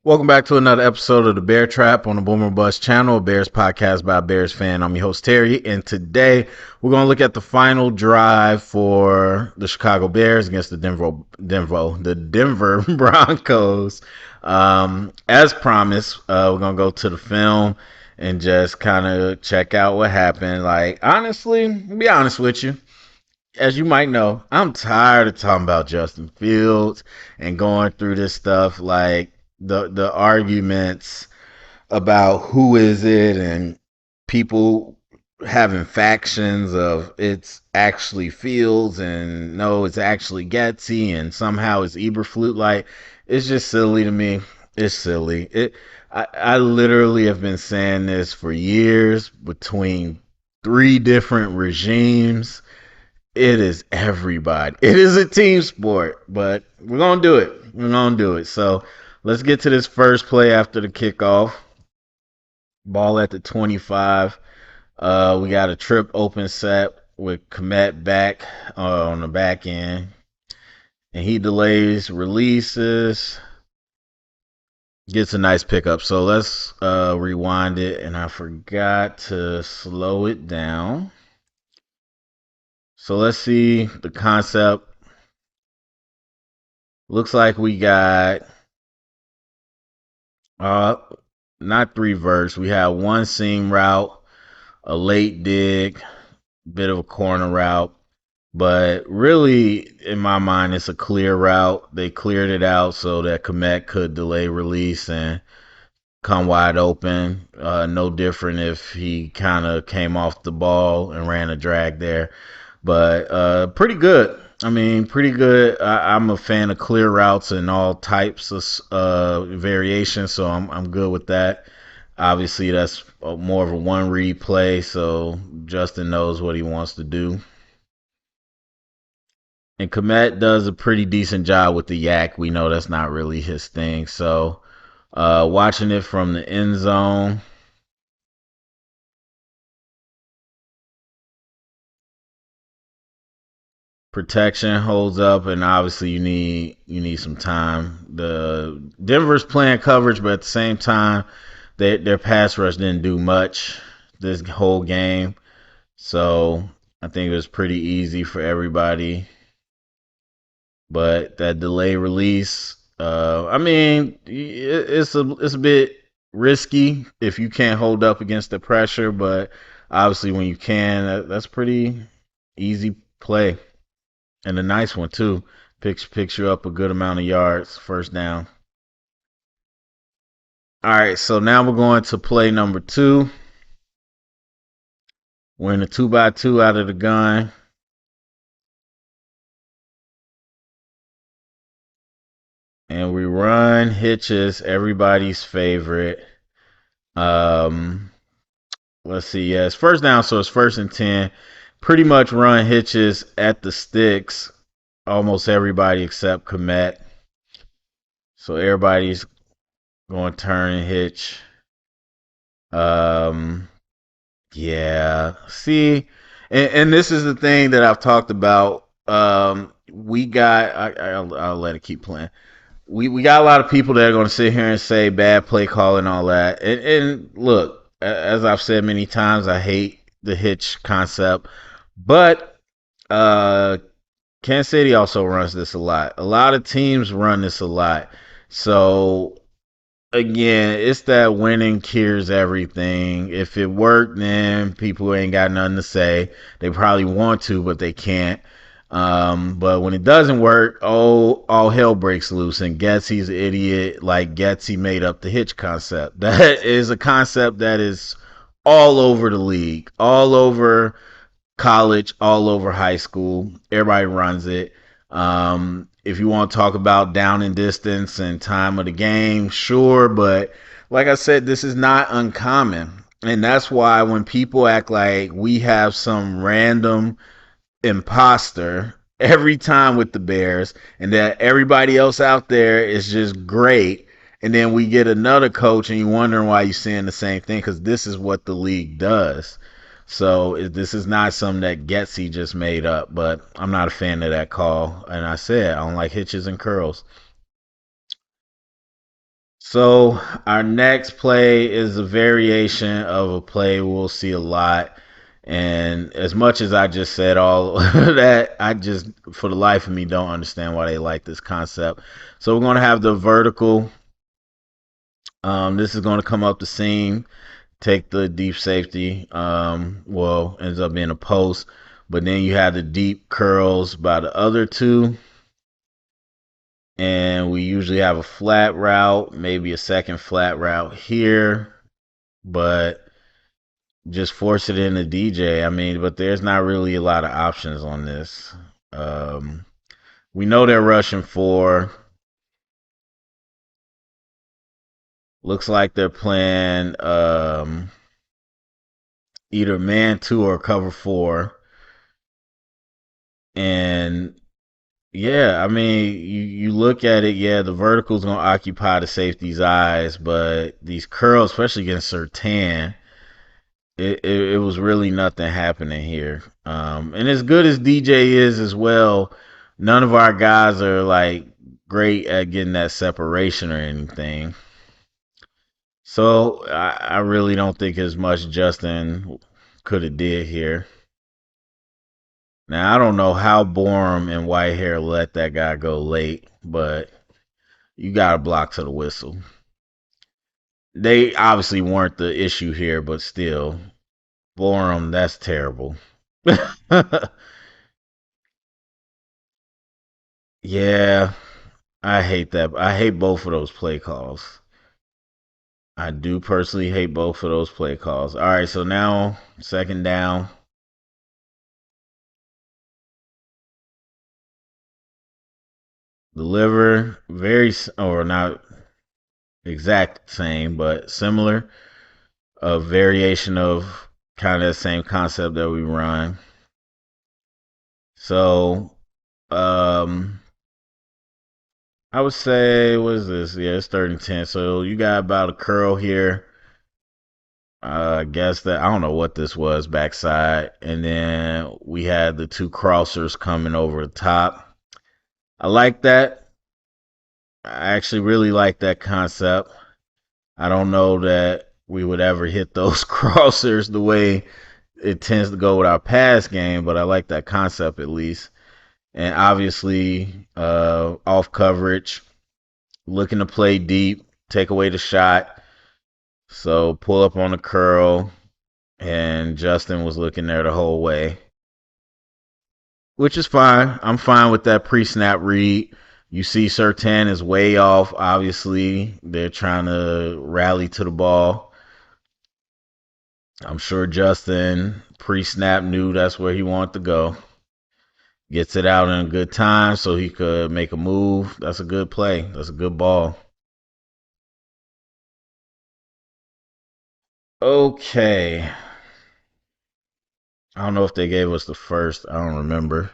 Welcome back to another episode of the Bear Trap on the Boomer Bust channel, a Bears podcast by a Bears fan. I'm your host, Terry, and today we're going to look at the final drive for the Chicago Bears against the Denver Broncos. As promised, we're going to go to the film and just kind of check out what happened. Like, honestly, to be honest with you, as you might know, I'm tired of talking about Justin Fields and going through this stuff like the arguments about who is it and people having factions of it's actually Fields and no, it's actually Getsy and somehow it's Eberflute. Like, it's just silly to me. It's silly. I literally have been saying this for years between three different regimes. It is everybody. It is a team sport, but we're going to do it. We're going to do it. So let's get to this first play after the kickoff. Ball at the 25. We got a trip open set with Komet back on the back end. And he delays releases. Gets a nice pickup. So let's rewind it. And I forgot to slow it down. So let's see the concept. Looks like we got not three verts. We have one seam route, a late dig, bit of a corner route. But really, in my mind, it's a clear route. They cleared it out so that Komet could delay release and come wide open. No different if he kind of came off the ball and ran a drag there. But pretty good. I mean, pretty good. I'm a fan of clear routes and all types of variations, so I'm good with that. Obviously, that's more of a one read play, so Justin knows what he wants to do. And Komet does a pretty decent job with the yak. We know that's not really his thing. So watching it from the end zone. Protection holds up, and obviously you need some time. The Denver's playing coverage, but at the same time, their pass rush didn't do much this whole game. So I think it was pretty easy for everybody. But that delay release, I mean, it's a bit risky if you can't hold up against the pressure. But obviously, when you can, that's pretty easy play. And a nice one too. Picks you up a good amount of yards, first down. All right, so now we're going to play number 2. We're in a 2x2 out of the gun. And we run hitches, everybody's favorite. Let's see, yeah, it's first down, so it's 1st and 10. Pretty much run hitches at the sticks. Almost everybody except Komet. So everybody's going to turn and hitch. Yeah. See, and this is the thing that I've talked about. We got. I'll let it keep playing. We got a lot of people that are going to sit here and say bad play call and all that. And look, as I've said many times, I hate the hitch concept, but Kansas City also runs this a lot. A lot of teams run this a lot. So again, it's that winning cures everything. If it worked, then people ain't got nothing to say. They probably want to, but they can't. But when it doesn't work, all hell breaks loose. And Getsy's an idiot. Like, Getsy made up the hitch concept. That is a concept that is all over the league, all over college, all over high school. Everybody runs it. If you want to talk about down and distance and time of the game, sure. But like I said, this is not uncommon. And that's why when people act like we have some random imposter every time with the Bears and that everybody else out there is just great, and then we get another coach and you're wondering why you're saying the same thing, because this is what the league does. So this is not something that Getsy just made up, but I'm not a fan of that call. And I said I don't like hitches and curls. So our next play is a variation of a play we'll see a lot. And as much as I just said all of that, I just, for the life of me, don't understand why they like this concept. So we're going to have the vertical. This is going to come up the seam, take the deep safety. Well, ends up being a post. But then you have the deep curls by the other two. And we usually have a flat route, maybe a second flat route here, but just force it into DJ. I mean, but there's not really a lot of options on this. Um, we know they're rushing four. Looks like they're playing either man two or cover four. And yeah, I mean, you look at it, yeah, the vertical's gonna occupy the safety's eyes, but these curls, especially against Sertan, it was really nothing happening here. And as good as DJ is as well, none of our guys are like great at getting that separation or anything. So I really don't think as much Justin could have did here. Now I don't know how Borum and Whitehair let that guy go late, but you got to block to the whistle. They obviously weren't the issue here, but still, Borum, that's terrible. Yeah, I hate that. I hate both of those play calls. I do personally hate both of those play calls. All right, so now second down, deliver very or not exact same, but similar. A variation of kind of the same concept that we run. So, I would say what is this? Yeah, it's 30-10. So you got about a curl here. I guess that I don't know what this was backside, and then we had the two crossers coming over the top. I like that. I actually really like that concept. I don't know that we would ever hit those crossers the way it tends to go with our pass game, but I like that concept at least. And obviously, off coverage, looking to play deep, take away the shot. So pull up on the curl, and Justin was looking there the whole way, which is fine. I'm fine with that pre-snap read. You see, Sertan is way off. Obviously, they're trying to rally to the ball. I'm sure Justin pre-snap knew that's where he wanted to go. Gets it out in a good time so he could make a move. That's a good play. That's a good ball. Okay. I don't know if they gave us the first. I don't remember.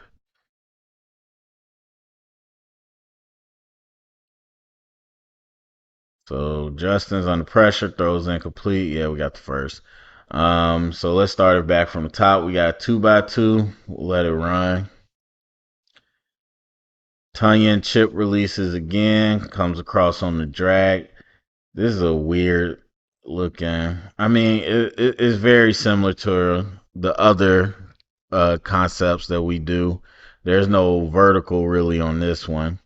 So Justin's under pressure, throws incomplete. Yeah, we got the first. So let's start it back from the top. We got 2x2. We'll let it run. Tunyon chip releases again. Comes across on the drag. This is a weird looking. I mean, it's very similar to the other concepts that we do. There's no vertical really on this one.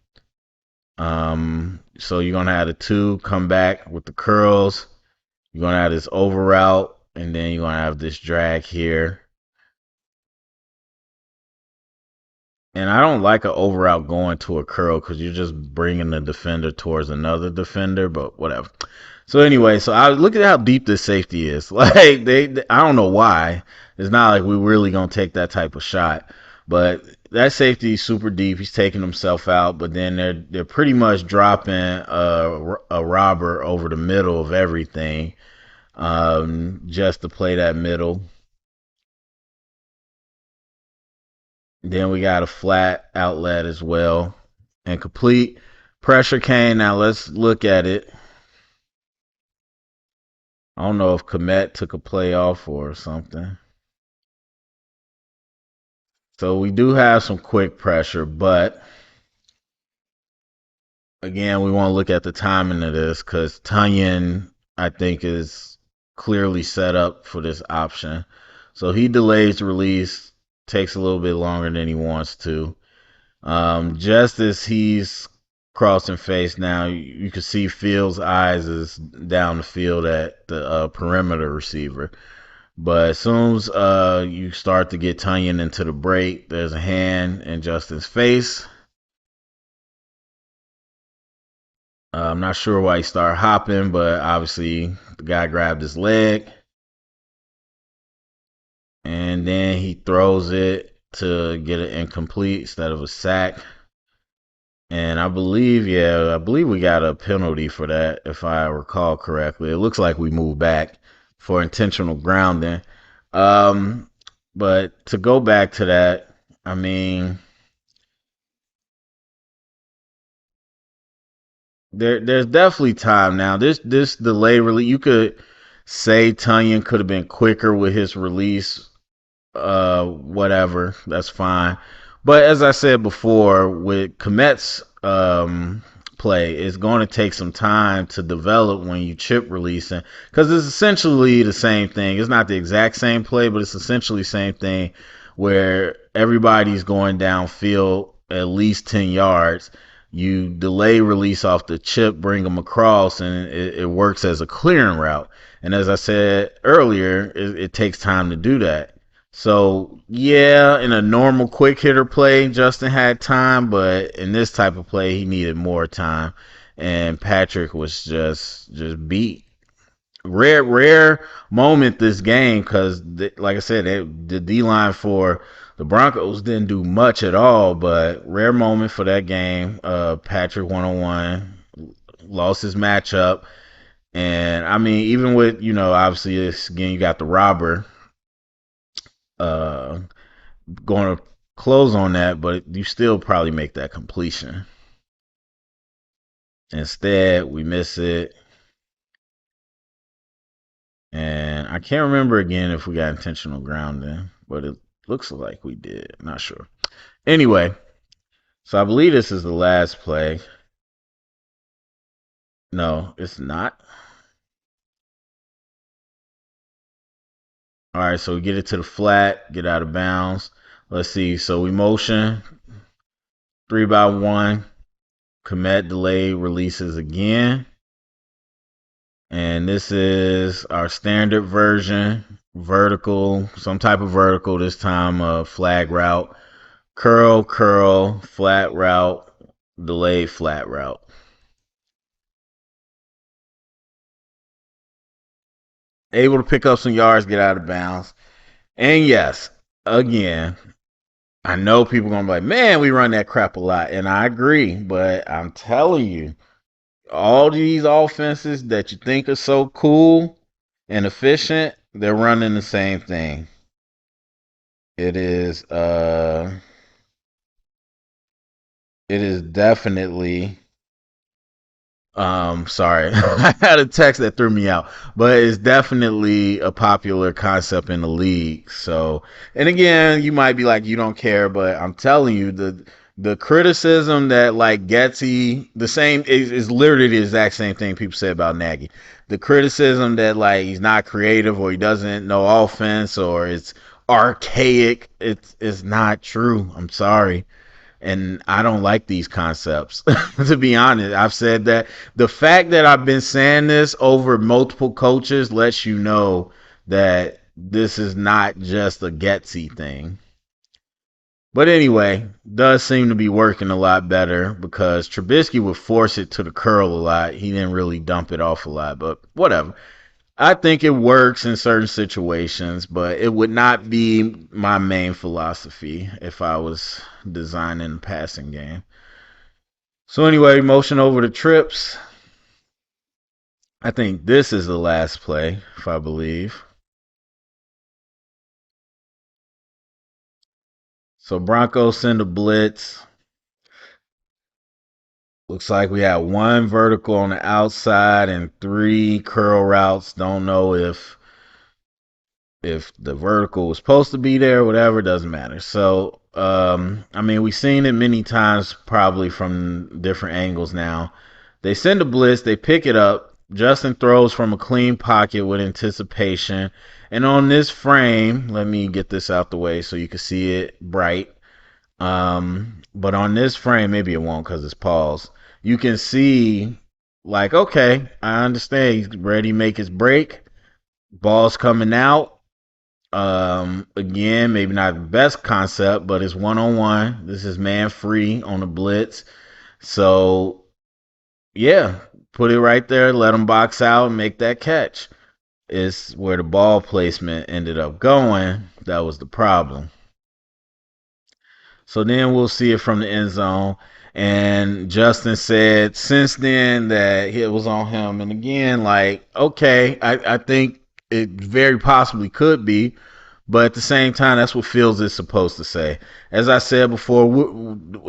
So you're gonna have the two come back with the curls. You're gonna have this over route, and then you're gonna have this drag here. And I don't like an over route going to a curl because you're just bringing the defender towards another defender. But whatever. So anyway, so I look at how deep this safety is. Like I don't know why. It's not like we really gonna take that type of shot, but that safety is super deep. He's taking himself out, but then they're pretty much dropping a robber over the middle of everything, just to play that middle. Then we got a flat outlet as well, and complete pressure came. Now let's look at it. I don't know if Komet took a play off or something. So we do have some quick pressure, but Again, we want to look at the timing of this because Tunyon, I think, is clearly set up for this option. So he delays release, takes a little bit longer than he wants to. Just as he's crossing face now, you can see Fields' eyes is down the field at the perimeter receiver. But as soon as you start to get Tunyon into the break, there's a hand in Justin's face. I'm not sure why he started hopping, but obviously the guy grabbed his leg. And then he throws it to get it incomplete instead of a sack. And I believe we got a penalty for that, if I recall correctly. It looks like we moved back for intentional grounding. Um, but to go back to that, I mean, there's definitely time now. This delay release, you could say Tunyon could have been quicker with his release, whatever, that's fine. But as I said before, with Komet's play, it's going to take some time to develop when you chip releasing because it's essentially the same thing. It's not the exact same play, but it's essentially the same thing where everybody's going downfield at least 10 yards. You delay release off the chip, bring them across, and it works as a clearing route. And as I said earlier, it takes time to do that. So yeah, in a normal quick hitter play, Justin had time, but in this type of play, he needed more time, and Patrick was just beat. Rare moment this game because, like I said, the D line for the Broncos didn't do much at all, but rare moment for that game. Patrick 101 lost his matchup, and I mean, even with obviously this again, you got the robber. Uh, Going to close on that, but you still probably make that completion. Instead, we miss it. And I can't remember again if we got intentional grounding, but it looks like we did. Not sure. Anyway, so I believe this is the last play. No, it's not. All right, so we get it to the flat, get out of bounds. Let's see. So we motion 3-by-1. Komet delay releases again. And this is our standard version, vertical, some type of vertical, this time flag route, curl, flat route, delayed flat route. Able to pick up some yards, get out of bounds. And yes, again, I know people are going to be like, man, we run that crap a lot. And I agree, but I'm telling you, all these offenses that you think are so cool and efficient, they're running the same thing. It is it is definitely sorry. I had a text that threw me out, but it's definitely a popular concept in the league. So, and again, you might be like, you don't care, but I'm telling you, the criticism that like Getsy, the same is literally the exact same thing people say about Nagy. The criticism that like he's not creative or he doesn't know offense or it's archaic, it's not true. I'm sorry. And I don't like these concepts. To be honest, I've said that. The fact that I've been saying this over multiple coaches lets you know that this is not just a Getsy thing. But anyway, does seem to be working a lot better because Trubisky would force it to the curl a lot. He didn't really dump it off a lot, but whatever. I think it works in certain situations, but it would not be my main philosophy if I was designing a passing game. So anyway, motion over the trips. I think this is the last play, if I believe. So Broncos send a blitz. Looks like we have one vertical on the outside and three curl routes. Don't know if the vertical was supposed to be there, whatever, doesn't matter. So I mean, we've seen it many times, probably from different angles now. They send a blitz, they pick it up. Justin throws from a clean pocket with anticipation. And on this frame, let me get this out the way so you can see it bright. But on this frame, maybe it won't because it's paused. You can see, like, okay, I understand. He's ready to make his break. Ball's coming out. Again, maybe not the best concept, but it's 1-on-1. This is man free on the blitz. So, yeah, put it right there. Let him box out and make that catch. It's where the ball placement ended up going. That was the problem. So then we'll see it from the end zone. And Justin said since then that it was on him. And again, like, okay, I think it very possibly could be. But at the same time, that's what Fields is supposed to say. As I said before,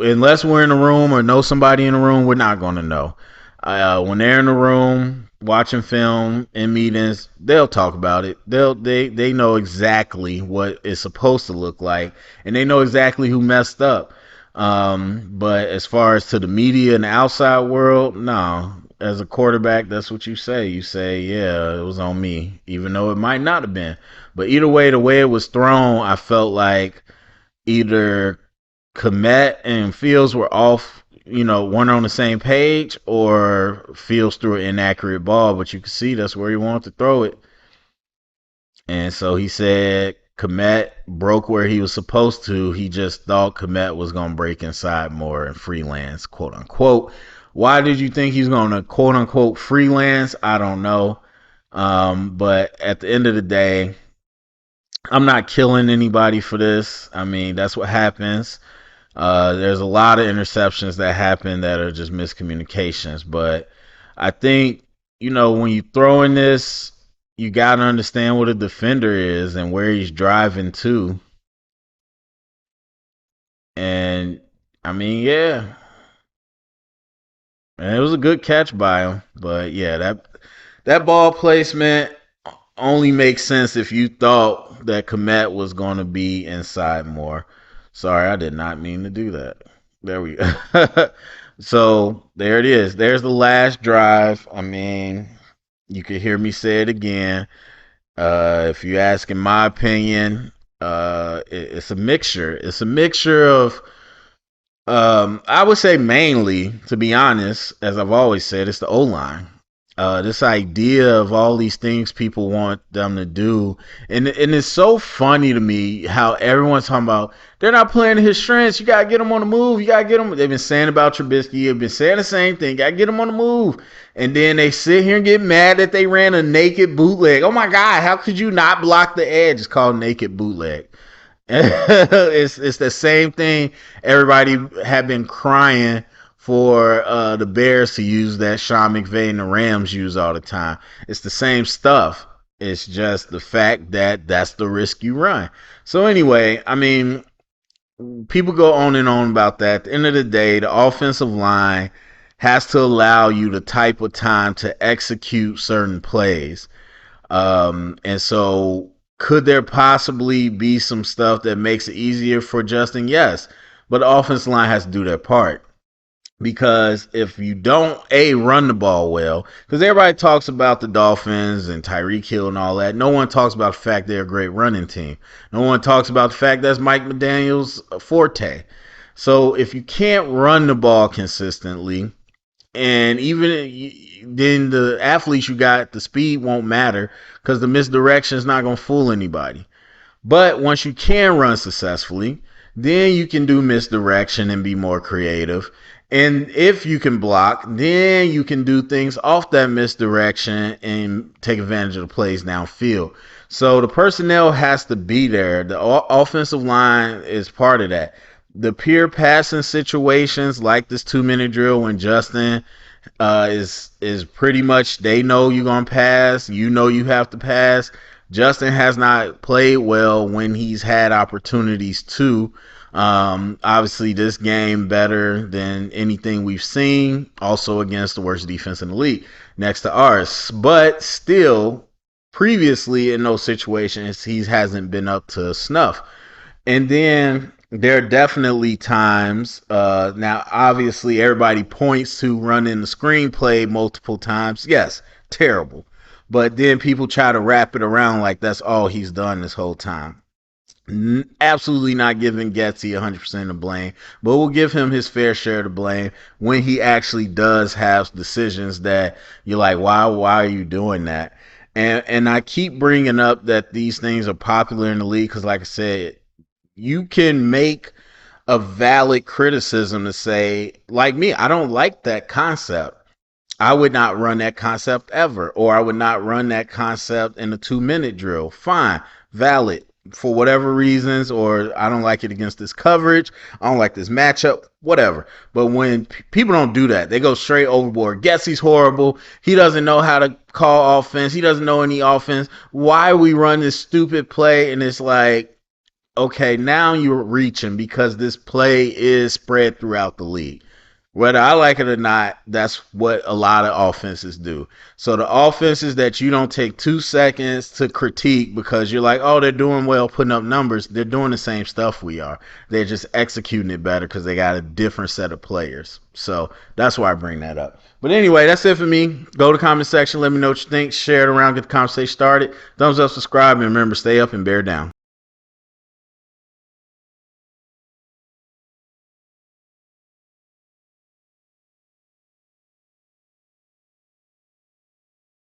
unless we're in the room or know somebody in the room, we're not going to know. When they're in the room watching film in meetings, they'll talk about it. They know exactly what it's supposed to look like, and they know exactly who messed up. But as far as to the media and the outside world, no. As a quarterback, that's what you say. You say, yeah, it was on me, even though it might not have been. But either way, the way it was thrown, I felt like either Komet and Fields were off, weren't on the same page, or Fields threw an inaccurate ball. But you can see that's where he wanted to throw it. And so he said Komet broke where he was supposed to. He just thought Komet was going to break inside more and freelance, quote unquote. Why did you think he's going to, quote unquote, freelance? I don't know. But at the end of the day, I'm not killing anybody for this. I mean, that's what happens. There's a lot of interceptions that happen that are just miscommunications. But I think, when you throw in this, you got to understand what a defender is and where he's driving to. And I mean, yeah. And it was a good catch by him. But yeah, that ball placement only makes sense if you thought that Komet was going to be inside more. Sorry, I did not mean to do that. There we go. So there it is. There's the last drive. I mean, you can hear me say it again. If you ask in my opinion, it's a mixture. It's a mixture of I would say mainly, to be honest, as I've always said, it's the O-line. This idea of all these things people want them to do, and it's so funny to me how everyone's talking about they're not playing to his strengths. You gotta get them on the move. You gotta get them. They've been saying about Trubisky. They've been saying the same thing. You gotta get them on the move. And then they sit here and get mad that they ran a naked bootleg. Oh my God, how could you not block the edge? It's called naked bootleg. It's the same thing. Everybody had been crying for the Bears to use that Sean McVay and the Rams use all the time. It's the same stuff. It's just the fact that that's the risk you run. So anyway, I mean, people go on and on about that. At the end of the day, the offensive line has to allow you the type of time to execute certain plays. And so could there possibly be some stuff that makes it easier for Justin? Yes. But the offensive line has to do their part. Because if you don't, run the ball well, because everybody talks about the Dolphins and Tyreek Hill and all that. No one talks about the fact they're a great running team. No one talks about the fact that's Mike McDaniel's forte. So if you can't run the ball consistently, and even then the athletes you got, the speed won't matter because the misdirection is not going to fool anybody. But once you can run successfully, then you can do misdirection and be more creative. And if you can block, then you can do things off that misdirection and take advantage of the plays downfield. So the personnel has to be there. The offensive line is part of that. The pure passing situations like this 2-minute drill when Justin is pretty much they know you're gonna pass, you have to pass. Justin has not played well when he's had opportunities to. Obviously, this game better than anything we've seen. Also against the worst defense in the league, next to ours. But still, previously in those situations, he hasn't been up to snuff. And then There are definitely times. Now, obviously, everybody points to running the screenplay multiple times. Yes, terrible. But then people try to wrap it around like that's all he's done this whole time. Absolutely not giving Getsy 100% of blame, but we'll give him his fair share of blame when he actually does have decisions that you're like, why are you doing that? And I keep bringing up that these things are popular in the league because, like I said, you can make a valid criticism to say, like me, I don't like that concept. I would not run that concept ever, or I would not run that concept in a 2 minute drill. Fine, valid for whatever reasons, or I don't like it against this coverage. I don't like this matchup, whatever. But when people don't do that, they go straight overboard. Getsy's horrible. He doesn't know how to call offense. He doesn't know any offense. Why we run this stupid play? And it's like, okay, now you're reaching because this play is spread throughout the league. Whether I like it or not, that's what a lot of offenses do. So the offenses that you don't take 2 seconds to critique because you're like, oh, they're doing well putting up numbers, they're doing the same stuff we are. They're just executing it better because they got a different set of players. So that's why I bring that up. But anyway, that's it for me. Go to the comment section. Let me know what you think. Share it around. Get the conversation started. Thumbs up, subscribe, and remember, stay up and bear down.